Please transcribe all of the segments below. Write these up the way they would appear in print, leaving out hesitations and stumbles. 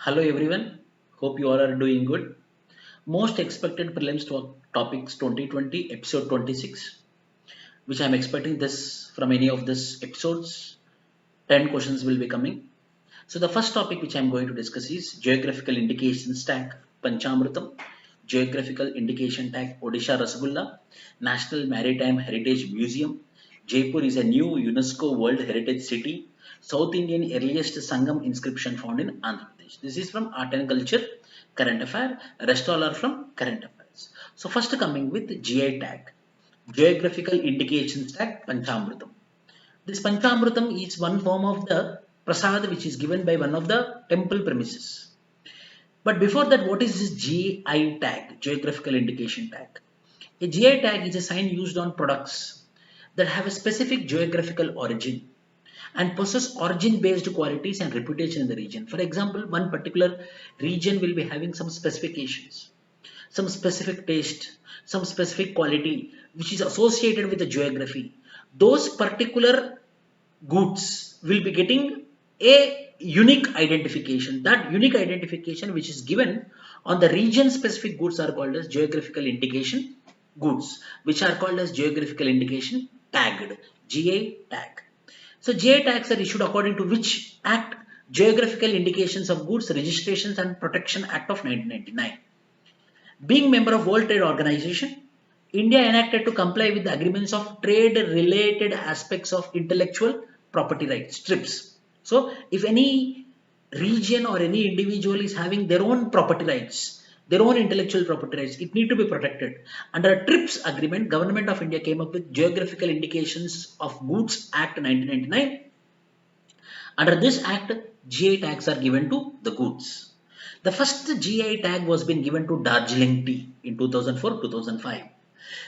Hello everyone, hope you all are doing good. Most expected prelims topics 2020 episode 26, which I am expecting this from any of these episodes. 10 questions will be coming. So the first topic which I am going to discuss is geographical indication tag Panchamritam, geographical indication tag Odisha Rasagola, National Maritime Heritage Museum. Jaipur is a new UNESCO World Heritage City. South Indian earliest Sangam inscription found in Andhra Pradesh. This is from Art and Culture, Current Affair. Rest all are from Current Affairs. So first coming with GI tag, geographical indications tag Panchamritam. This Panchamritam is one form of the prasad which is given by one of the temple premises. But before that, what is this GI tag, geographical indication tag? A GI tag is a sign used on products that have a specific geographical origin and possess origin based qualities and reputation in the region. For example, one particular region will be having some specifications, some specific taste, some specific quality which is associated with the geography. Those particular goods will be getting a unique identification. That unique identification which is given on the region specific goods are called as geographical indication goods, which are called as geographical indication tagged, GA tag. So GA tags are issued according to which act? Geographical Indications of Goods Registrations and Protection Act of 1999. Being member of World Trade Organization, India enacted to comply with the agreements of trade related aspects of intellectual property rights, TRIPS. So if any region or any individual is having their own property rights, their own intellectual property rights, it need to be protected. Under a TRIPS agreement, Government of India came up with Geographical Indications of Goods Act 1999. Under this act, GI tags are given to the goods. The first GI tag was been given to Darjeeling tea in 2004-2005.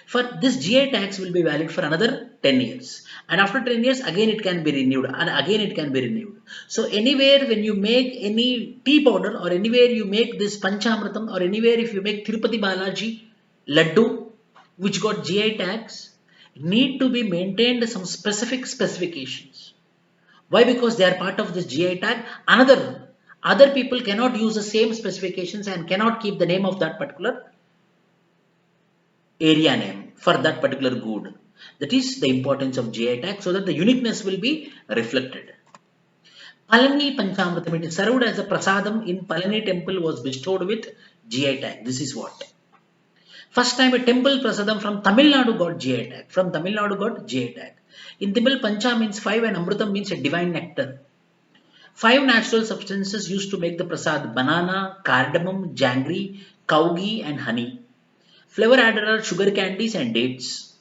For this GI tags will be valid for another 10 years, and after 10 years again it can be renewed, and again it can be renewed. So anywhere when you make any tea powder, or anywhere you make this Panchamritam, or anywhere if you make Tirupati Balaji Laddu which got GI tags, need to be maintained some specific specifications. Why? Because they are part of this GI tag. Other people cannot use the same specifications and cannot keep the name of that particular area name for that particular good. That is the importance of GI tag, so that the uniqueness will be reflected. Palani Panchamritam, it is served as a prasadam in Palani temple, was bestowed with GI tag. This is what. First time a temple prasadam from Tamil Nadu got GI tag. From Tamil Nadu got GI tag. In Tamil, Pancha means 5 and Amrutam means a divine nectar. 5 natural substances used to make the prasad: banana, cardamom, jaggery, cow ghee and honey. Flavor added are sugar candies and dates.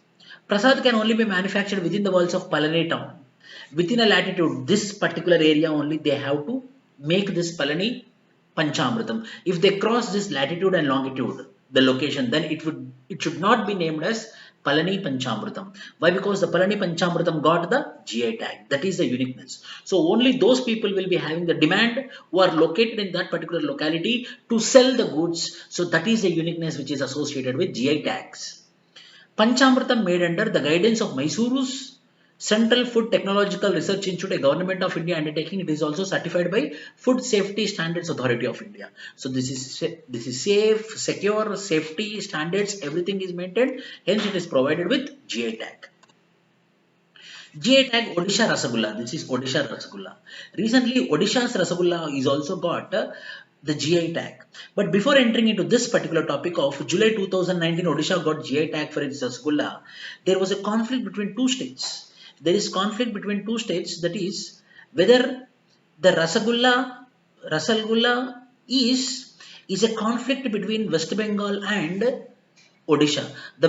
Prasad can only be manufactured within the walls of Palani town. Within a latitude, this particular area only they have to make this Palani Panchamritam. If they cross this latitude and longitude, the location, then it should not be named as Palani Panchamritam. Why? Because the Palani Panchamritam got the GI tag. That is the uniqueness. So only those people will be having the demand who are located in that particular locality to sell the goods. So that is the uniqueness which is associated with GI tags. Panchamritam made under the guidance of Mysoru's Central Food Technological Research Institute, a Government of India undertaking. It is also certified by Food Safety Standards Authority of India. So this is safe, secure, safety standards, everything is maintained. Hence it is provided with GI tag. GI tag Odisha Rasagola. This is Odisha Rasagola. Recently Odisha's Rasagola is also got the GI tag. But before entering into this particular topic of July 2019, Odisha got GI tag for its Rasagola. There was a conflict between two states. There is conflict between two states, that is whether the Rasagola is a conflict between West Bengal and Odisha. The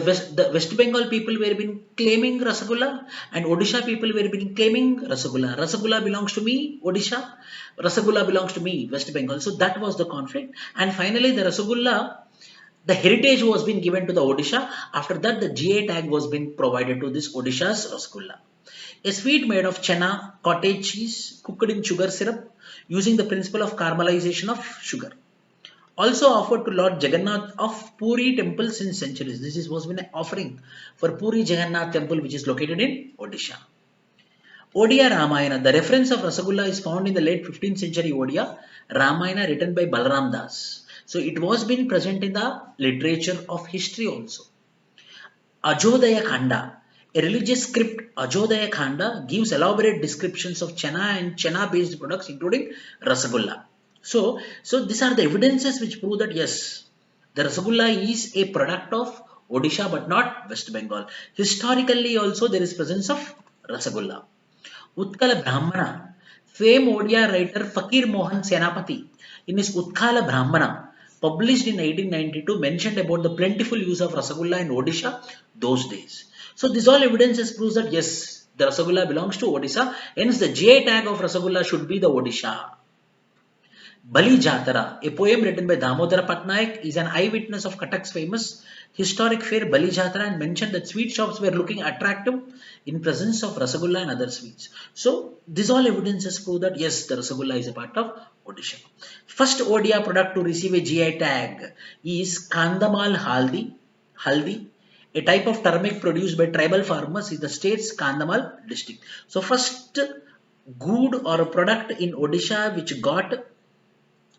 West Bengal people were been claiming Rasagola and Odisha people were been claiming Rasagola. Rasagola belongs to me, Odisha. Rasagola belongs to me, West Bengal. So that was the conflict, and finally the Rasagola, the heritage was being given to the Odisha. After that, the GI tag was being provided to this Odisha's Rasagola. A sweet made of chana, cottage cheese, cooked in sugar syrup using the principle of caramelization of sugar. Also offered to Lord Jagannath of Puri temple since centuries. This was been an offering for Puri Jagannath temple, which is located in Odisha. Odia Ramayana. The reference of Rasagola is found in the late 15th century Odia Ramayana written by Balaram Das. So it was been present in the literature of history also. Ajodhaya Khanda. A religious script, Ajodhaya Khanda, gives elaborate descriptions of Chena and Chena based products including Rasagola. So these are the evidences which prove that yes, the Rasagola is a product of Odisha but not West Bengal. Historically also there is presence of Rasagola. Utkala Brahmana, famed Odia writer Fakir Mohan Senapati in his Utkala Brahmana published in 1892 mentioned about the plentiful use of Rasagola in Odisha those days. So this all evidences proves that yes, the Rasagola belongs to Odisha, hence the GI tag of Rasagola should be the Odisha. Bali Jatara, a poem written by Damodara Patnaik, is an eyewitness of Katak's famous historic fair Bali Jatara and mentioned that sweet shops were looking attractive in presence of Rasagola and other sweets. So, these all evidences prove that yes, the Rasagola is a part of Odisha. First Odia product to receive a GI tag is Kandamal Haldi, a type of turmeric produced by tribal farmers in the state's Kandamal district. So, first good or a product in Odisha which got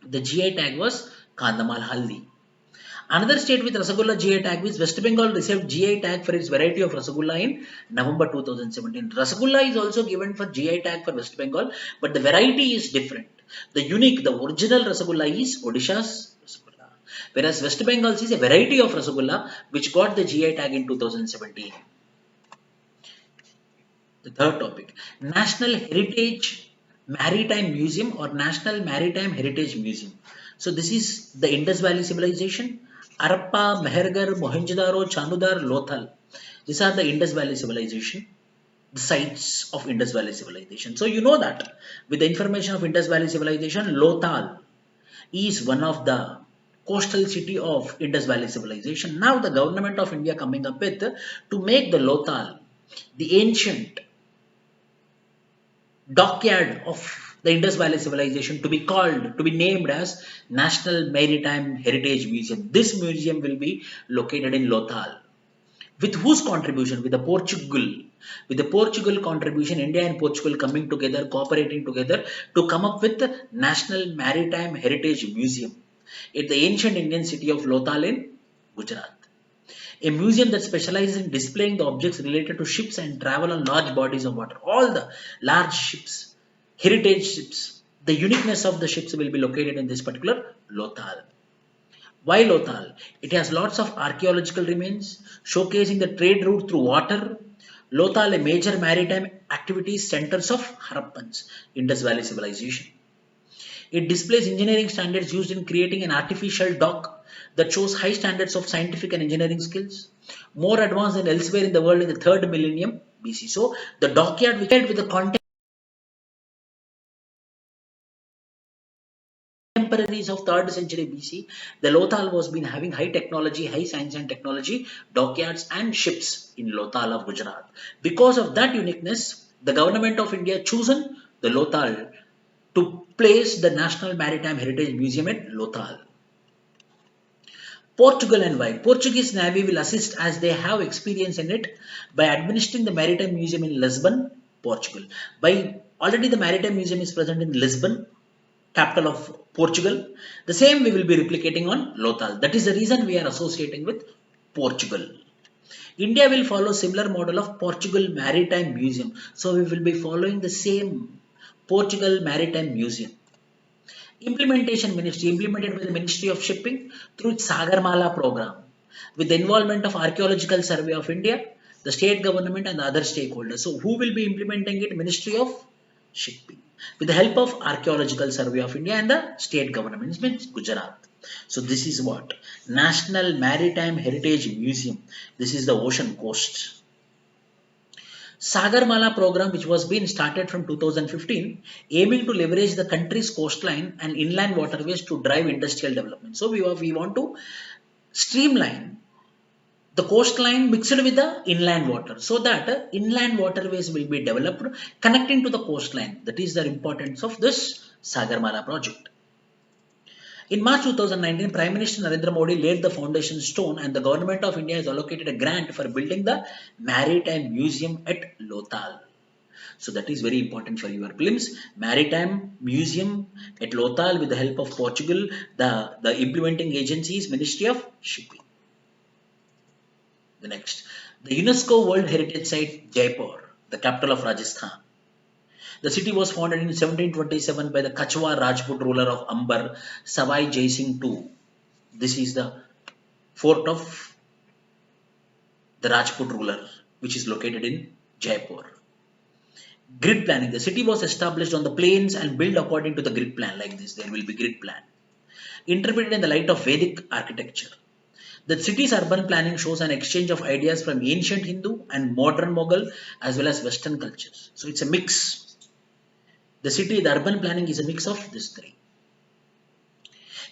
the GI tag was Kandamal Haldi. Another state with Rasagola GI tag is West Bengal received GI tag for its variety of Rasagola in November 2017. Rasagola is also given for GI tag for West Bengal, but the variety is different. The original Rasagola is Odisha's Rasagola, whereas West Bengal's is a variety of Rasagola which got the GI tag in 2017. The third topic, National Heritage Maritime Museum or National Maritime Heritage Museum. So this is the Indus Valley Civilization, Harappa, Mehergarh, Mohenjo-daro, Chanudar, Lothal. These are the Indus Valley Civilization, the sites of Indus Valley Civilization. So you know that with the information of Indus Valley Civilization, Lothal is one of the coastal city of Indus Valley Civilization. Now the government of India coming up with to make the Lothal the ancient dockyard of the Indus Valley Civilization to be named as National Maritime Heritage Museum. This museum will be located in Lothal. With whose contribution? With the Portugal. With the Portugal contribution, India and Portugal coming together, cooperating together to come up with the National Maritime Heritage Museum at the ancient Indian city of Lothal in Gujarat. A museum that specializes in displaying the objects related to ships and travel on large bodies of water. All the large ships, heritage ships, the uniqueness of the ships will be located in this particular Lothal. Why Lothal? It has lots of archaeological remains showcasing the trade route through water. Lothal, a major maritime activities centers of Harappans, Indus Valley civilization. It displays engineering standards used in creating an artificial dock that shows high standards of scientific and engineering skills, more advanced than elsewhere in the world in the 3rd millennium BC. So, the dockyard which had with the contemporaries of 3rd century BC, the Lothal was been having high technology, high science and technology, dockyards and ships in Lothal of Gujarat. Because of that uniqueness, the government of India chosen the Lothal to place the National Maritime Heritage Museum at Lothal. Portugal and why? Portuguese Navy will assist as they have experience in it by administering the Maritime Museum in Lisbon, Portugal. By already the Maritime Museum is present in Lisbon, capital of Portugal. The same we will be replicating on Lothal. That is the reason we are associating with Portugal. India will follow similar model of Portugal Maritime Museum. So we will be following the same Portugal Maritime Museum. Implementation Ministry implemented by the Ministry of Shipping through its Sagarmala program with the involvement of Archaeological Survey of India, the state government and the other stakeholders. So who will be implementing it? Ministry of Shipping with the help of Archaeological Survey of India and the state government, means Gujarat. So this is what? National Maritime Heritage Museum. This is the ocean coast. Sagarmala program, which was being started from 2015, aiming to leverage the country's coastline and inland waterways to drive industrial development. So we want to streamline the coastline mixed with the inland water so that inland waterways will be developed connecting to the coastline. That is the importance of this Sagarmala project. In March 2019, Prime Minister Narendra Modi laid the foundation stone and the Government of India has allocated a grant for building the Maritime Museum at Lothal. So that is very important for your prelims. Maritime Museum at Lothal with the help of Portugal. The implementing agency is Ministry of Shipping. The next, the UNESCO World Heritage Site Jaipur, the capital of Rajasthan. The city was founded in 1727 by the Kachwa Rajput ruler of Amber, Savai Jai Singh II. This is the fort of the Rajput ruler, which is located in Jaipur. Grid planning. The city was established on the plains and built according to the grid plan like this. There will be grid plan. Interpreted in the light of Vedic architecture. The city's urban planning shows an exchange of ideas from ancient Hindu and modern Mughal as well as Western cultures. So it's a mix. The urban planning is a mix of these three.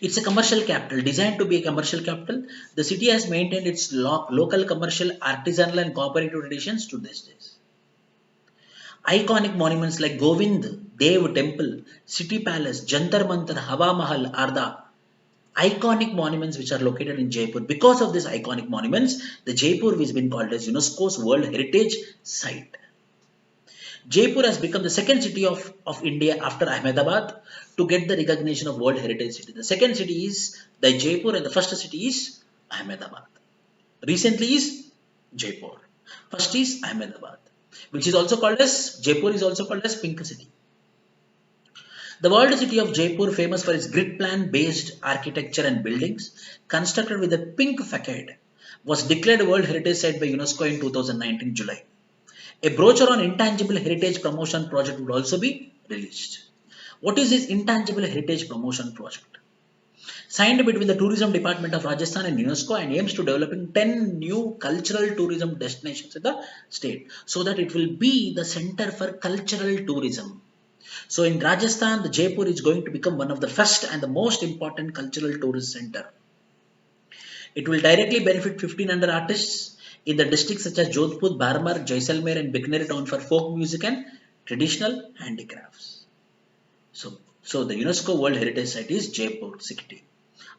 It's a commercial capital, designed to be a commercial capital. The city has maintained its local commercial, artisanal and cooperative traditions to this day. Iconic monuments like Govind Dev Temple, City Palace, Jantar Mantar, Hawa Mahal are the iconic monuments which are located in Jaipur. Because of these iconic monuments, the Jaipur has been called as UNESCO's World Heritage Site. Jaipur has become the second city of India after Ahmedabad to get the recognition of World Heritage City. The second city is the Jaipur and the first city is Ahmedabad. Recently is Jaipur. First is Ahmedabad, which is also called as, Jaipur is also called as Pink City. The world city of Jaipur, famous for its grid plan based architecture and buildings, constructed with a pink facade, was declared a World Heritage Site by UNESCO in 2019 July. A brochure on intangible heritage promotion project would also be released. What is this intangible heritage promotion project? Signed between the Tourism Department of Rajasthan and UNESCO and aims to developing 10 new cultural tourism destinations in the state so that it will be the center for cultural tourism. So in Rajasthan, the Jaipur is going to become one of the first and the most important cultural tourist center. It will directly benefit 1500 artists in the districts such as Jodhpur, Barmar, Jaisalmer and Bikaner town for folk music and traditional handicrafts. So the UNESCO World Heritage Site is Jaipur city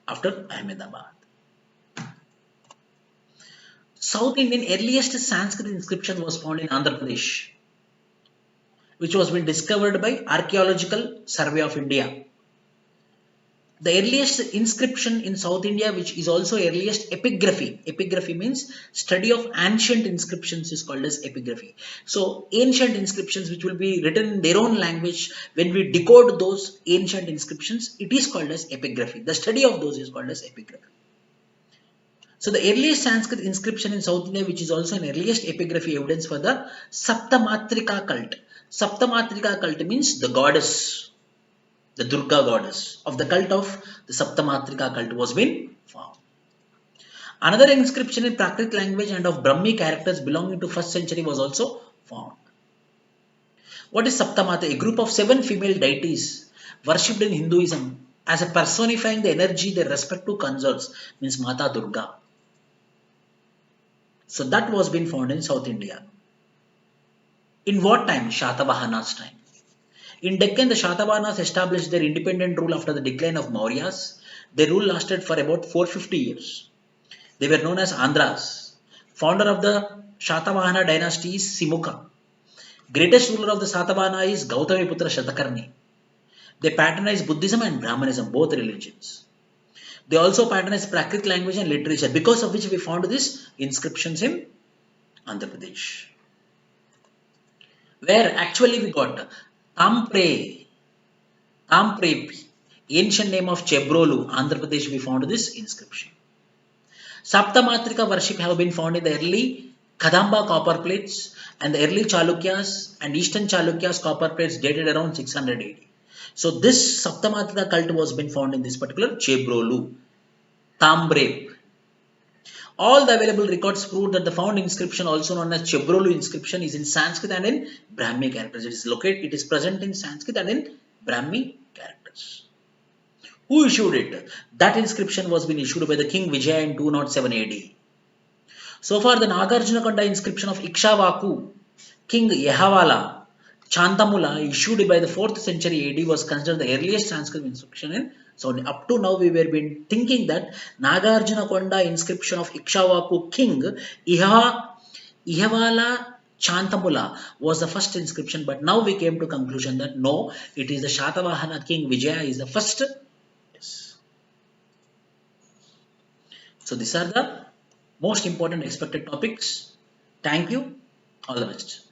after Ahmedabad. South Indian earliest Sanskrit inscription was found in Andhra Pradesh, which was been discovered by Archaeological Survey of India. The earliest inscription in South India, which is also earliest epigraphy. Epigraphy means study of ancient inscriptions is called as epigraphy. So ancient inscriptions which will be written in their own language, when we decode those ancient inscriptions, it is called as epigraphy. The study of those is called as epigraphy. So the earliest Sanskrit inscription in South India, which is also an earliest epigraphy evidence for the Saptamatrika cult. Saptamatrika cult means the goddess, the Durga goddess of the cult of the Saptamatrika cult was been found. Another inscription in Prakrit language and of Brahmi characters belonging to 1st century was also found. What is Saptamatra? A group of 7 female deities worshipped in Hinduism as a personifying the energy their respective consorts, means Mata Durga. So that was been found in South India. In what time? Shatavahana's time. In Deccan, the Shatavahanas established their independent rule after the decline of Mauryas. Their rule lasted for about 450 years. They were known as Andhras. Founder of the Shatavahana dynasty is Simukha. Greatest ruler of the Satavahana is Gautamiputra Shatakarni. They patronized Buddhism and Brahmanism, both religions. They also patronized Prakrit language and literature, because of which we found these inscriptions in Andhra Pradesh. Where actually we got Tampre, ancient name of Chebrolu, Andhra Pradesh, we found this inscription. Saptamatrika worship have been found in the early Kadamba copper plates and the early Chalukyas and Eastern Chalukyas copper plates dated around 600 AD. So this Saptamatrika cult was been found in this particular Chebrolu, Tambre. All the available records prove that the found inscription, also known as Chebrolu inscription, is in Sanskrit and in Brahmi characters. It is present in Sanskrit and in Brahmi characters. Who issued it? That inscription was been issued by the King Vijaya in 207 AD. So far, the Nagarjunakonda inscription of Ikshavaku, King Yehavala, Chantamula, issued by the 4th century AD, was considered the earliest Sanskrit inscription in. So up to now we were been thinking that Nagarjunakonda inscription of Ikshavaku king Yehavala Chantamula was the first inscription, but now we came to conclusion that no, it is the Shatavahana king Vijaya is the first. Yes. So these are the most important expected topics. Thank you. All the best.